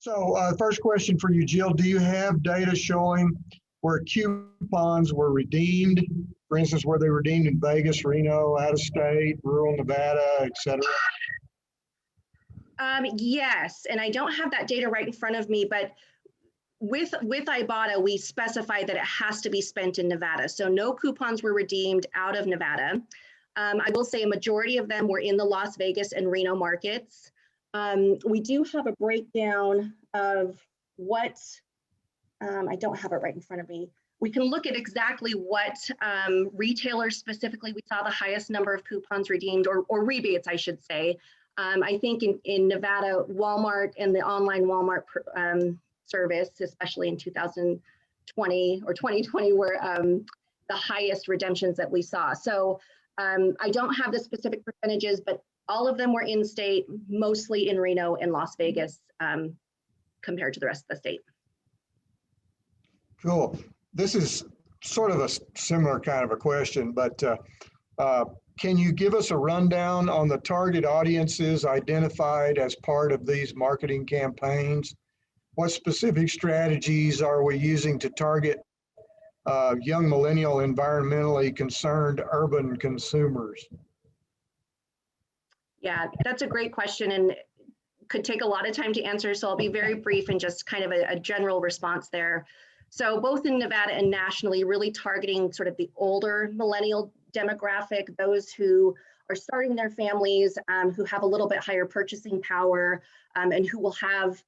So first question for you, Jill, do you have data showing where coupons were redeemed? For instance, were they redeemed in Vegas, Reno, out of state, rural Nevada, et cetera? Yes, and I don't have that data right in front of me, but with Ibotta, we specify that it has to be spent in Nevada. So no coupons were redeemed out of Nevada. I will say a majority of them were in the Las Vegas and Reno markets. We do have a breakdown of what, I don't have it right in front of me. We can look at exactly what retailers specifically we saw the highest number of coupons redeemed, or rebates, I should say. I think in Nevada, Walmart and the online Walmart service, especially in 2020 or 2020, were the highest redemptions that we saw. So I don't have the specific percentages, but all of them were in state, mostly in Reno and Las Vegas compared to the rest of the state. Cool. This is sort of a similar kind of a question, but can you give us a rundown on the target audiences identified as part of these marketing campaigns? What specific strategies are we using to target young millennial, environmentally concerned urban consumers? Yeah, that's a great question and could take a lot of time to answer. So I'll be very brief and just kind of a general response there. So both in Nevada and nationally, really targeting sort of the older millennial demographic, those who are starting their families, who have a little bit higher purchasing power, and who will have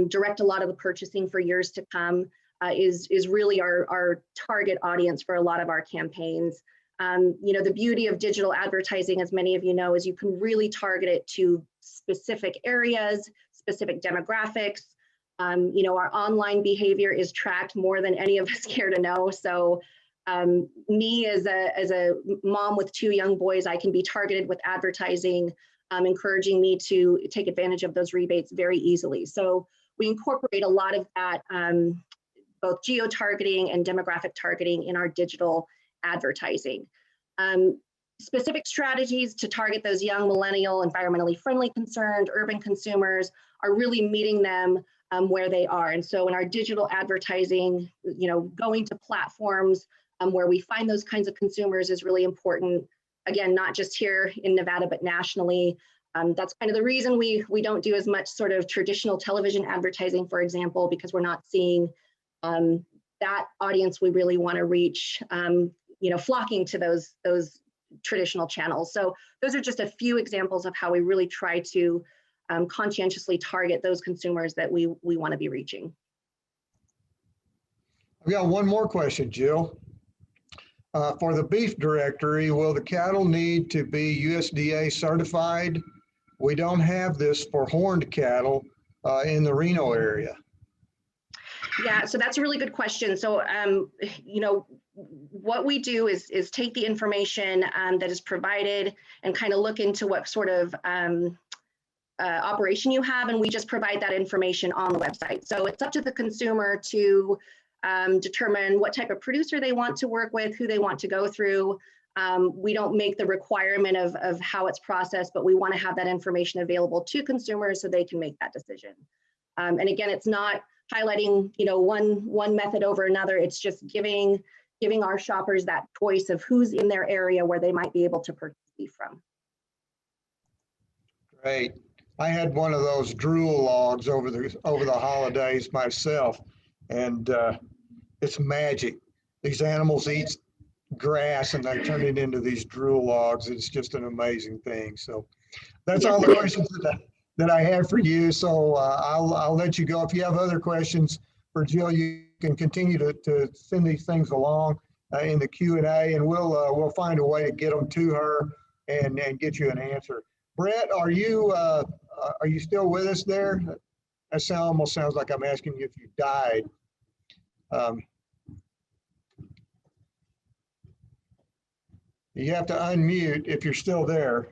direct a lot of the purchasing for years to come, is really our target audience for a lot of our campaigns. You know, the beauty of digital advertising, as many of you know, is you can really target it to specific areas, specific demographics. You know, our online behavior is tracked more than any of us care to know. So me as a mom with 2 young boys, I can be targeted with advertising, encouraging me to take advantage of those rebates very easily. So we incorporate a lot of that, both geo-targeting and demographic targeting in our digital advertising. Specific strategies to target those young millennial, environmentally friendly concerned urban consumers are really meeting them where they are. And so in our digital advertising, you know, going to platforms where we find those kinds of consumers is really important. Again, not just here in Nevada, but nationally. That's kind of the reason we don't do as much sort of traditional television advertising, for example, because we're not seeing that audience we really want to reach, you know, flocking to those traditional channels. So those are just a few examples of how we really try to conscientiously target those consumers that we want to be reaching. I've got one more question, Jill. For the beef directory, will the cattle need to be USDA certified? We don't have this for horned cattle in the Reno area. Yeah, so that's a really good question. So, you know, what we do is take the information that is provided and kind of look into what sort of operation you have, and we just provide that information on the website. So it's up to the consumer to determine what type of producer they want to work with, who they want to go through. We don't make the requirement of how it's processed, but we want to have that information available to consumers so they can make that decision. And again, it's not highlighting, you know, one method over another. It's just giving our shoppers that choice of who's in their area where they might be able to purchase beef from. Great. I had one of those drool logs over the holidays myself, and it's magic. These animals eat grass and they turn it into these drool logs. It's just an amazing thing. So that's all the questions that I have for you. So I'll let you go. If you have other questions for Jill, you can continue to send these things along in the Q&A, and we'll find a way to get them to her and get you an answer. Brett, are you still with us there? That almost sounds like I'm asking you if you died. You have to unmute if you're still there.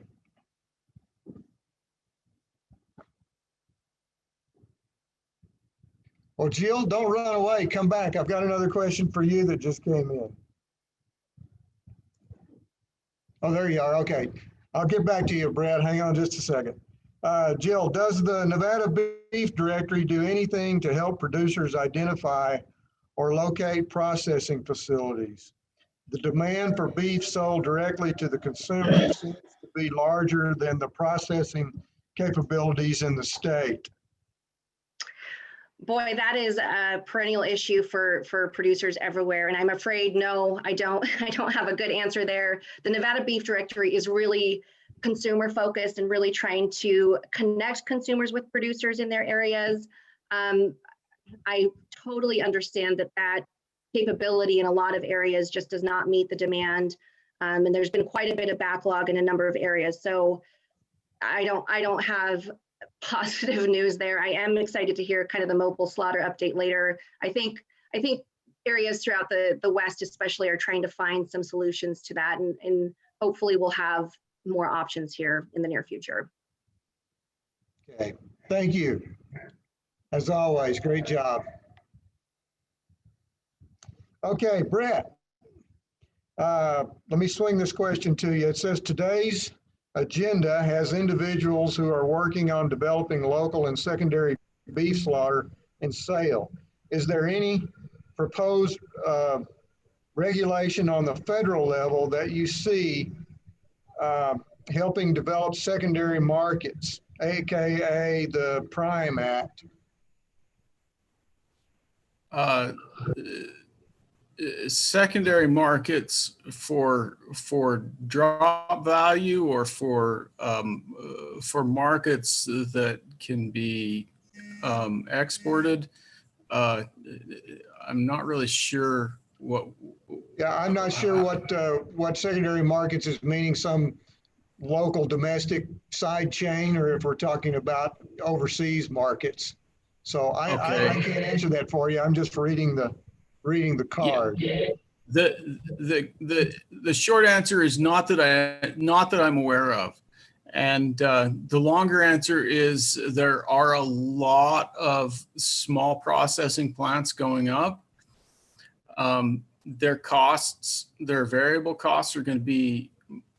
Well, Jill, don't run away. Come back. I've got another question for you that just came in. Oh, there you are. Okay. I'll get back to you, Brad. Hang on just a second. Jill, does the Nevada Beef Directory do anything to help producers identify or locate processing facilities? The demand for beef sold directly to the consumer seems to be larger than the processing capabilities in the state. Boy, that is a perennial issue for producers everywhere. And I'm afraid, no, I don't have a good answer there. The Nevada Beef Directory is really consumer focused and really trying to connect consumers with producers in their areas. I totally understand that capability in a lot of areas just does not meet the demand. And there's been quite a bit of backlog in a number of areas. So I don't have positive news there. I am excited to hear kind of the mobile slaughter update later. I think areas throughout the West especially are trying to find some solutions to that, and hopefully we'll have more options here in the near future. Okay, thank you. As always, great job. Okay, Brett, let me swing this question to you. It says today's agenda has individuals who are working on developing local and secondary beef slaughter and sale. Is there any proposed regulation on the federal level that you see helping develop secondary markets, AKA the Prime Act? Secondary markets for drop value or for markets that can be exported. I'm not really sure what. Yeah, I'm not sure what secondary markets is meaning. Some local domestic side chain, or if we're talking about overseas markets. So I can't answer that for you. I'm just reading the card. Yeah. The short answer is not that I'm aware of, and the longer answer is there are a lot of small processing plants going up. Their variable costs are going to be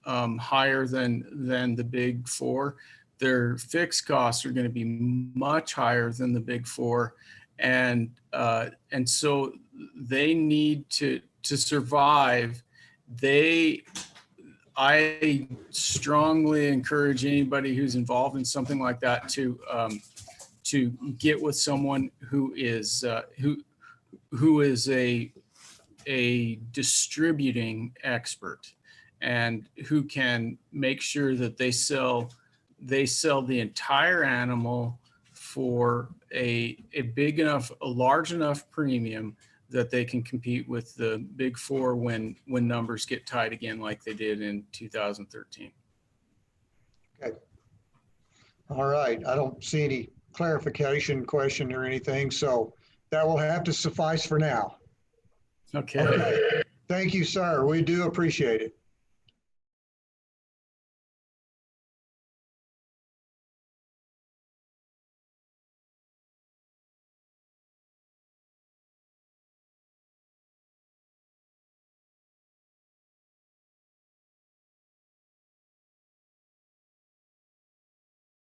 higher than the big four. Their fixed costs are going to be much higher than the big four, and so they need to survive. I strongly encourage anybody who's involved in something like that to get with someone who is a distributing expert and who can make sure that they sell the entire animal for a large enough premium that they can compete with the big four when numbers get tight again, like they did in 2013. Okay. All right. I don't see any clarification question or anything, so that will have to suffice for now. Okay. Okay. Thank you, sir. We do appreciate it.